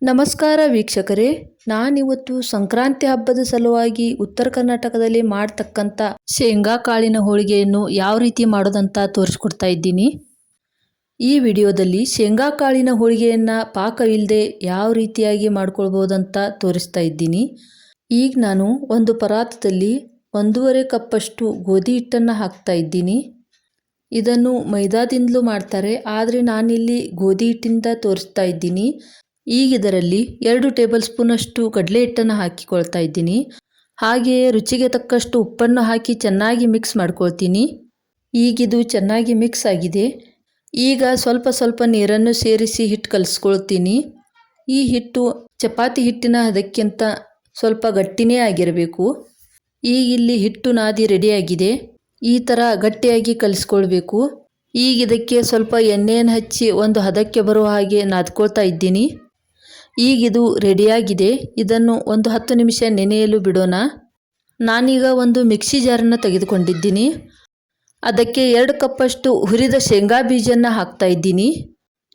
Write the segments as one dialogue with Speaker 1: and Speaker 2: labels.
Speaker 1: ನಮಸ್ಕಾರ ವೀಕ್ಷಕರೇ, ನಾನಿವತ್ತು ಸಂಕ್ರಾಂತಿ ಹಬ್ಬದ ಸಲುವಾಗಿ ಉತ್ತರ ಕರ್ನಾಟಕದಲ್ಲಿ ಮಾಡ್ತಕ್ಕಂಥ ಶೇಂಗಾ ಕಾಳಿನ ಹೋಳಿಗೆಯನ್ನು ಯಾವ ರೀತಿ ಮಾಡೋದಂತ ತೋರಿಸ್ಕೊಡ್ತಾ ಇದ್ದೀನಿ. ಈ ವಿಡಿಯೋದಲ್ಲಿ ಶೇಂಗಾ ಕಾಳಿನ ಹೋಳಿಗೆಯನ್ನು ಪಾಕವಿಲ್ಲದೆ ಯಾವ ರೀತಿಯಾಗಿ ಮಾಡ್ಕೊಳ್ಬೋದಂತ ತೋರಿಸ್ತಾ ಇದ್ದೀನಿ. ಈಗ ನಾನು ಒಂದು ಪರಾತದಲ್ಲಿ 1.5 ಕಪ್ಪಷ್ಟು ಗೋಧಿ ಹಿಟ್ಟನ್ನು ಹಾಕ್ತಾ ಇದ್ದೀನಿ. ಇದನ್ನು ಮೈದಾದಿಂದಲೂ ಮಾಡ್ತಾರೆ, ಆದರೆ ನಾನಿಲ್ಲಿ ಗೋಧಿ ಹಿಟ್ಟಿಂದ ತೋರಿಸ್ತಾ ಇದ್ದೀನಿ. ಈಗ ಇದರಲ್ಲಿ 2 ಟೇಬಲ್ ಸ್ಪೂನಷ್ಟು ಕಡಲೆ ಹಿಟ್ಟನ್ನು ಹಾಕಿಕೊಳ್ತಾ ಇದ್ದೀನಿ. ಹಾಗೆಯೇ ರುಚಿಗೆ ತಕ್ಕಷ್ಟು ಉಪ್ಪನ್ನು ಹಾಕಿ ಚೆನ್ನಾಗಿ ಮಿಕ್ಸ್ ಮಾಡ್ಕೊಳ್ತೀನಿ. ಈಗಿದು ಚೆನ್ನಾಗಿ ಮಿಕ್ಸ್ ಆಗಿದೆ. ಈಗ ಸ್ವಲ್ಪ ಸ್ವಲ್ಪ ನೀರನ್ನು ಸೇರಿಸಿ ಹಿಟ್ಟು ಕಲಿಸ್ಕೊಳ್ತೀನಿ. ಈ ಹಿಟ್ಟು ಚಪಾತಿ ಹಿಟ್ಟಿನ ಹದಕ್ಕಿಂತ ಸ್ವಲ್ಪ ಗಟ್ಟಿನೇ ಆಗಿರಬೇಕು. ಈಗ ಇಲ್ಲಿ ಹಿಟ್ಟು ನಾದಿ ರೆಡಿಯಾಗಿದೆ. ಈ ಥರ ಗಟ್ಟಿಯಾಗಿ ಕಲಿಸ್ಕೊಳ್ಬೇಕು. ಈಗ ಇದಕ್ಕೆ ಸ್ವಲ್ಪ ಎಣ್ಣೆಯನ್ನು ಹಚ್ಚಿ ಒಂದು ಹದಕ್ಕೆ ಬರುವ ಹಾಗೆ ನಾದ್ಕೊಳ್ತಾ ಇದ್ದೀನಿ. ಈಗಿದು ರೆಡಿಯಾಗಿದೆ. ಇದನ್ನು ಒಂದು 10 ನಿಮಿಷ ನೆನೆಯಲು ಬಿಡೋಣ. ನಾನೀಗ ಒಂದು ಮಿಕ್ಸಿ ಜಾರನ್ನು ತೆಗೆದುಕೊಂಡಿದ್ದೀನಿ. ಅದಕ್ಕೆ 2 ಕಪ್ಪಷ್ಟು ಹುರಿದ ಶೇಂಗಾ ಬೀಜನ್ನು ಹಾಕ್ತಾ ಇದ್ದೀನಿ.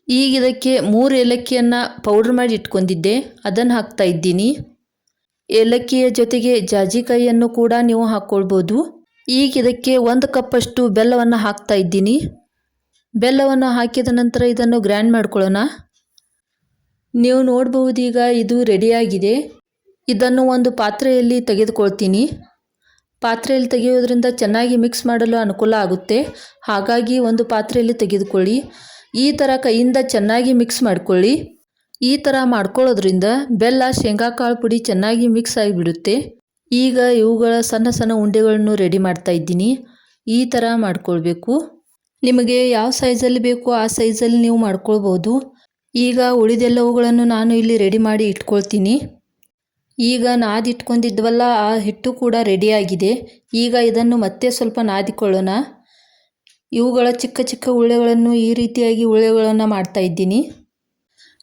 Speaker 1: ಈಗ ಇದಕ್ಕೆ 3 ಏಲಕ್ಕಿಯನ್ನು ಪೌಡ್ರ್ ಮಾಡಿ ಇಟ್ಕೊಂಡಿದ್ದೆ, ಅದನ್ನು ಹಾಕ್ತಾ ಇದ್ದೀನಿ. ಏಲಕ್ಕಿಯ ಜೊತೆಗೆ ಜಾಜಿಕಾಯಿಯನ್ನು ಕೂಡ ನೀವು ಹಾಕ್ಕೊಳ್ಬೋದು. ಈಗ ಇದಕ್ಕೆ 1 ಕಪ್ಪಷ್ಟು ಬೆಲ್ಲವನ್ನು ಹಾಕ್ತಾ ಇದ್ದೀನಿ. ಬೆಲ್ಲವನ್ನು ಹಾಕಿದ ನಂತರ ಇದನ್ನು ಗ್ರೈಂಡ್ ಮಾಡ್ಕೊಳ್ಳೋಣ. ನೀವು ನೋಡ್ಬೋದು, ಈಗ ಇದು ರೆಡಿಯಾಗಿದೆ. ಇದನ್ನು ಒಂದು ಪಾತ್ರೆಯಲ್ಲಿ ತೆಗೆದುಕೊಳ್ತೀನಿ. ಪಾತ್ರೆಯಲ್ಲಿ ತೆಗೆಯೋದ್ರಿಂದ ಚೆನ್ನಾಗಿ ಮಿಕ್ಸ್ ಮಾಡಲು ಅನುಕೂಲ ಆಗುತ್ತೆ. ಹಾಗಾಗಿ ಒಂದು ಪಾತ್ರೆಯಲ್ಲಿ ತೆಗೆದುಕೊಳ್ಳಿ. ಈ ಥರ ಕೈಯಿಂದ ಚೆನ್ನಾಗಿ ಮಿಕ್ಸ್ ಮಾಡ್ಕೊಳ್ಳಿ. ಈ ಥರ ಮಾಡ್ಕೊಳ್ಳೋದ್ರಿಂದ ಬೆಲ್ಲ ಶೇಂಗಾ ಕಾಳು ಪುಡಿ ಚೆನ್ನಾಗಿ ಮಿಕ್ಸ್ ಆಗಿಬಿಡುತ್ತೆ. ಈಗ ಇವುಗಳ ಸಣ್ಣ ಸಣ್ಣ ಉಂಡೆಗಳನ್ನು ರೆಡಿ ಮಾಡ್ತಾ ಇದ್ದೀನಿ. ಈ ಥರ ಮಾಡ್ಕೊಳ್ಬೇಕು. ನಿಮಗೆ ಯಾವ ಸೈಜಲ್ಲಿ ಬೇಕೋ ಆ ಸೈಜಲ್ಲಿ ನೀವು ಮಾಡ್ಕೊಳ್ಬೋದು. ಈಗ ಉಳಿದೆಲ್ಲವುಗಳನ್ನು ನಾನು ಇಲ್ಲಿ ರೆಡಿ ಮಾಡಿ ಇಟ್ಕೊಳ್ತೀನಿ. ಈಗ ನಾದಿಟ್ಕೊಂಡಿದ್ವಲ್ಲ, ಆ ಹಿಟ್ಟು ಕೂಡ ರೆಡಿಯಾಗಿದೆ. ಈಗ ಇದನ್ನು ಮತ್ತೆ ಸ್ವಲ್ಪ ನಾದಿಕೊಳ್ಳೋಣ. ಇವುಗಳ ಚಿಕ್ಕ ಚಿಕ್ಕ ಉಳ್ಳೆಗಳನ್ನು ಈ ರೀತಿಯಾಗಿ ಉಳ್ಳೆಗಳನ್ನು ಮಾಡ್ತಾ ಇದ್ದೀನಿ.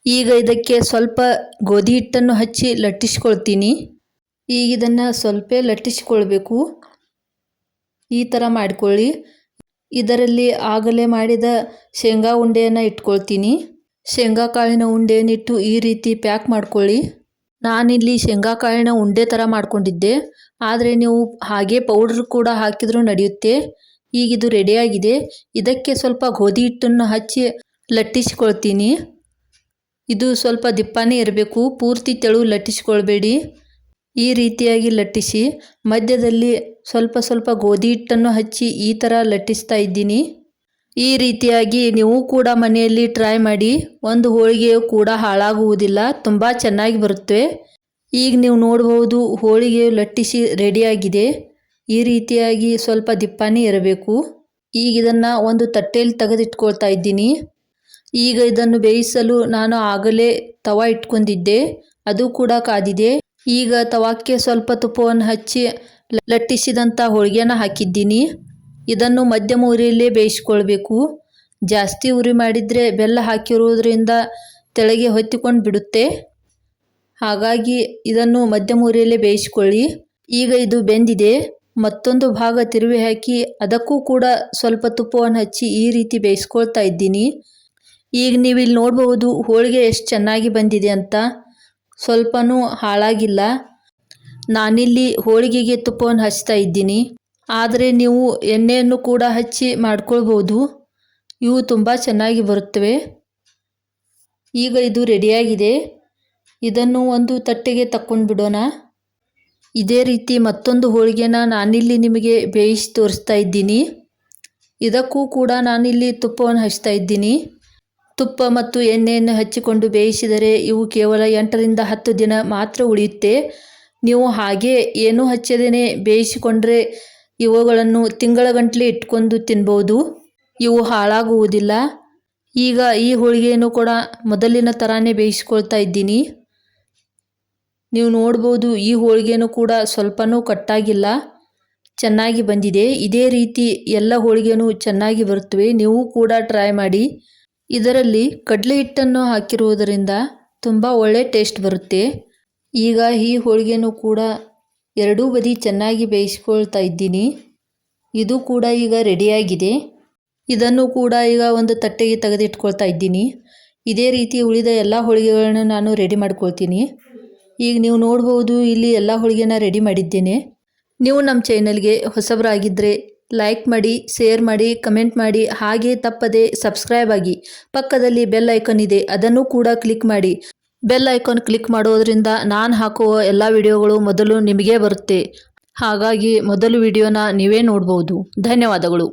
Speaker 1: ಈಗ ಇದಕ್ಕೆ ಸ್ವಲ್ಪ ಗೋಧಿ ಹಿಟ್ಟನ್ನು ಹಚ್ಚಿ ಲಟ್ಟಿಸ್ಕೊಳ್ತೀನಿ. ಈಗ ಇದನ್ನು ಸ್ವಲ್ಪ ಲಟ್ಟಿಸ್ಕೊಳ್ಬೇಕು. ಈ ಥರ ಮಾಡಿಕೊಳ್ಳಿ. ಇದರಲ್ಲಿ ಆಗಲೇ ಮಾಡಿದ ಶೇಂಗಾ ಉಂಡೆಯನ್ನು ಇಟ್ಕೊಳ್ತೀನಿ. ಶೇಂಗಾ ಕಾಳಿನ ಉಂಡೆಯನ್ನಿಟ್ಟು ಈ ರೀತಿ ಪ್ಯಾಕ್ ಮಾಡ್ಕೊಳ್ಳಿ. ನಾನಿಲ್ಲಿ ಶೇಂಗಾ ಕಾಳಿನ ಉಂಡೆ ಥರ ಮಾಡ್ಕೊಂಡಿದ್ದೆ, ಆದರೆ ನೀವು ಹಾಗೆ ಪೌಡ್ರ್ ಕೂಡ ಹಾಕಿದರೂ ನಡೆಯುತ್ತೆ. ಈಗಿದು ರೆಡಿಯಾಗಿದೆ. ಇದಕ್ಕೆ ಸ್ವಲ್ಪ ಗೋಧಿ ಹಿಟ್ಟನ್ನು ಹಚ್ಚಿ ಲಟ್ಟಿಸ್ಕೊಳ್ತೀನಿ. ಇದು ಸ್ವಲ್ಪ ದಿಪ್ಪನೇ ಇರಬೇಕು, ಪೂರ್ತಿ ತೆಳು ಲಟ್ಟಿಸ್ಕೊಳ್ಬೇಡಿ. ಈ ರೀತಿಯಾಗಿ ಲಟ್ಟಿಸಿ ಮಧ್ಯದಲ್ಲಿ ಸ್ವಲ್ಪ ಸ್ವಲ್ಪ ಗೋಧಿ ಹಿಟ್ಟನ್ನು ಹಚ್ಚಿ ಈ ಥರ ಲಟ್ಟಿಸ್ತಾ ಇದ್ದೀನಿ. ಈ ರೀತಿಯಾಗಿ ನೀವು ಕೂಡ ಮನೆಯಲ್ಲಿ ಟ್ರೈ ಮಾಡಿ. ಒಂದು ಹೋಳಿಗೆಯು ಕೂಡ ಹಾಳಾಗುವುದಿಲ್ಲ, ತುಂಬ ಚೆನ್ನಾಗಿ ಬರುತ್ತೆ. ಈಗ ನೀವು ನೋಡ್ಬೋದು, ಹೋಳಿಗೆ ಲಟ್ಟಿಸಿ ರೆಡಿಯಾಗಿದೆ. ಈ ರೀತಿಯಾಗಿ ಸ್ವಲ್ಪ ದಿಪ್ಪನೇ ಇರಬೇಕು. ಈಗ ಇದನ್ನು ಒಂದು ತಟ್ಟೆಯಲ್ಲಿ ತೆಗೆದಿಟ್ಕೊಳ್ತಾ ಇದ್ದೀನಿ. ಈಗ ಇದನ್ನು ಬೇಯಿಸಲು ನಾನು ಆಗಲೇ ತವಾ ಇಟ್ಕೊಂಡಿದ್ದೆ, ಅದು ಕೂಡ ಕಾದಿದೆ. ಈಗ ತವಾಕ್ಕೆ ಸ್ವಲ್ಪ ತುಪ್ಪವನ್ನು ಹಚ್ಚಿ ಲಟ್ಟಿಸಿದಂಥ ಹೋಳಿಗೆನ ಹಾಕಿದ್ದೀನಿ. ಇದನ್ನು ಮಧ್ಯಮ ಉರಿಯಲ್ಲೇ ಬೇಯಿಸ್ಕೊಳ್ಬೇಕು. ಜಾಸ್ತಿ ಉರಿ ಮಾಡಿದರೆ ಬೆಲ್ಲ ಹಾಕಿರುವುದರಿಂದ ತೆಳಗೆ ಹೊತ್ತಿಕೊಂಡು ಬಿಡುತ್ತೆ. ಹಾಗಾಗಿ ಇದನ್ನು ಮಧ್ಯಮ ಉರಿಯಲ್ಲೇ ಬೇಯಿಸ್ಕೊಳ್ಳಿ. ಈಗ ಇದು ಬೆಂದಿದೆ. ಮತ್ತೊಂದು ಭಾಗ ತಿರುವಿ ಹಾಕಿ ಅದಕ್ಕೂ ಕೂಡ ಸ್ವಲ್ಪ ತುಪ್ಪವನ್ನು ಹಚ್ಚಿ ಈ ರೀತಿ ಬೇಯಿಸ್ಕೊಳ್ತಾ ಇದ್ದೀನಿ. ಈಗ ನೀವು ಇಲ್ಲಿ ನೋಡ್ಬೋದು ಹೋಳಿಗೆ ಎಷ್ಟು ಚೆನ್ನಾಗಿ ಬಂದಿದೆ ಅಂತ. ಸ್ವಲ್ಪನೂ ಹಾಳಾಗಿಲ್ಲ. ನಾನಿಲ್ಲಿ ಹೋಳಿಗೆಗೆ ತುಪ್ಪವನ್ನು ಹಚ್ತಾ ಇದ್ದೀನಿ, ಆದರೆ ನೀವು ಎಣ್ಣೆಯನ್ನು ಕೂಡ ಹಚ್ಚಿ ಮಾಡ್ಕೊಳ್ಬೋದು. ಇವು ತುಂಬ ಚೆನ್ನಾಗಿ ಬರುತ್ತವೆ. ಈಗ ಇದು ರೆಡಿಯಾಗಿದೆ. ಇದನ್ನು ಒಂದು ತಟ್ಟೆಗೆ ತಕ್ಕೊಂಡು ಬಿಡೋಣ. ಇದೇ ರೀತಿ ಮತ್ತೊಂದು ಹೋಳಿಗೆನ ನಾನಿಲ್ಲಿ ನಿಮಗೆ ಬೇಯಿಸಿ ತೋರಿಸ್ತಾ ಇದ್ದೀನಿ. ಇದಕ್ಕೂ ಕೂಡ ನಾನಿಲ್ಲಿ ತುಪ್ಪವನ್ನು ಹಚ್ತಾ ಇದ್ದೀನಿ. ತುಪ್ಪ ಮತ್ತು ಎಣ್ಣೆಯನ್ನು ಹಚ್ಚಿಕೊಂಡು ಬೇಯಿಸಿದರೆ ಇವು ಕೇವಲ 8ರಿಂದ 10 ದಿನ ಮಾತ್ರ ಉಳಿಯುತ್ತೆ. ನೀವು ಹಾಗೆ ಏನೂ ಹಚ್ಚದೇನೆ ಬೇಯಿಸಿಕೊಂಡ್ರೆ ಇವುಗಳನ್ನು ತಿಂಗಳಗಟ್ಟಲೆ ಇಟ್ಕೊಂಡು ತಿನ್ಬೋದು. ಇವು ಹಾಳಾಗುವುದಿಲ್ಲ. ಈಗ ಈ ಹೋಳಿಗೆಯನ್ನು ಕೂಡ ಮೊದಲಿನ ಥರನೇ ಬೇಯಿಸ್ಕೊಳ್ತಾ ಇದ್ದೀನಿ. ನೀವು ನೋಡ್ಬೋದು, ಈ ಹೋಳಿಗೆನೂ ಕೂಡ ಸ್ವಲ್ಪನೂ ಕಟ್ಟಾಗಿಲ್ಲ, ಚೆನ್ನಾಗಿ ಬಂದಿದೆ. ಇದೇ ರೀತಿ ಎಲ್ಲ ಹೋಳಿಗೆನೂ ಚೆನ್ನಾಗಿ ಬರುತ್ತವೆ. ನೀವು ಕೂಡ ಟ್ರೈ ಮಾಡಿ. ಇದರಲ್ಲಿ ಕಡಲೆ ಹಿಟ್ಟನ್ನು ಹಾಕಿರುವುದರಿಂದ ತುಂಬ ಒಳ್ಳೆ ಟೇಸ್ಟ್ ಬರುತ್ತೆ. ಈಗ ಈ ಹೋಳಿಗೆನೂ ಕೂಡ ಎರಡೂ ಬದಿ ಚೆನ್ನಾಗಿ ಬೇಯಿಸ್ಕೊಳ್ತಾ ಇದ್ದೀನಿ. ಇದು ಕೂಡ ಈಗ ರೆಡಿಯಾಗಿದೆ. ಇದನ್ನು ಕೂಡ ಈಗ ಒಂದು ತಟ್ಟೆಗೆ ತೆಗೆದಿಟ್ಕೊಳ್ತಾ ಇದ್ದೀನಿ. ಇದೇ ರೀತಿ ಉಳಿದ ಎಲ್ಲ ಹೋಳಿಗೆಗಳನ್ನ ನಾನು ರೆಡಿ ಮಾಡ್ಕೊಳ್ತೀನಿ. ಈಗ ನೀವು ನೋಡ್ಬೋದು ಇಲ್ಲಿ ಎಲ್ಲ ಹೋಳಿಗೆನ ರೆಡಿ ಮಾಡಿದ್ದೇನೆ. ನೀವು ನಮ್ಮ ಚಾನಲ್ಗೆ ಹೊಸಬರಾಗಿದ್ದರೆ ಲೈಕ್ ಮಾಡಿ, ಶೇರ್ ಮಾಡಿ, ಕಮೆಂಟ್ ಮಾಡಿ, ಹಾಗೆ ತಪ್ಪದೆ ಸಬ್ಸ್ಕ್ರೈಬ್ ಆಗಿ. ಪಕ್ಕದಲ್ಲಿ ಬೆಲ್ ಐಕಾನ್ ಇದೆ, ಅದನ್ನು ಕೂಡ ಕ್ಲಿಕ್ ಮಾಡಿ. ಬೆಲ್ ಐಕಾನ್ ಕ್ಲಿಕ್ ಮಾಡೋದ್ರಿಂದ ನಾನು ಹಾಕುವ ಎಲ್ಲ ವಿಡಿಯೋಗಳು ಮೊದಲು ನಿಮಗೆ ಬರುತ್ತೆ. ಹಾಗಾಗಿ ಮೊದಲು ವಿಡಿಯೋನ ನೀವೇ ನೋಡ್ಬೋದು. ಧನ್ಯವಾದಗಳು.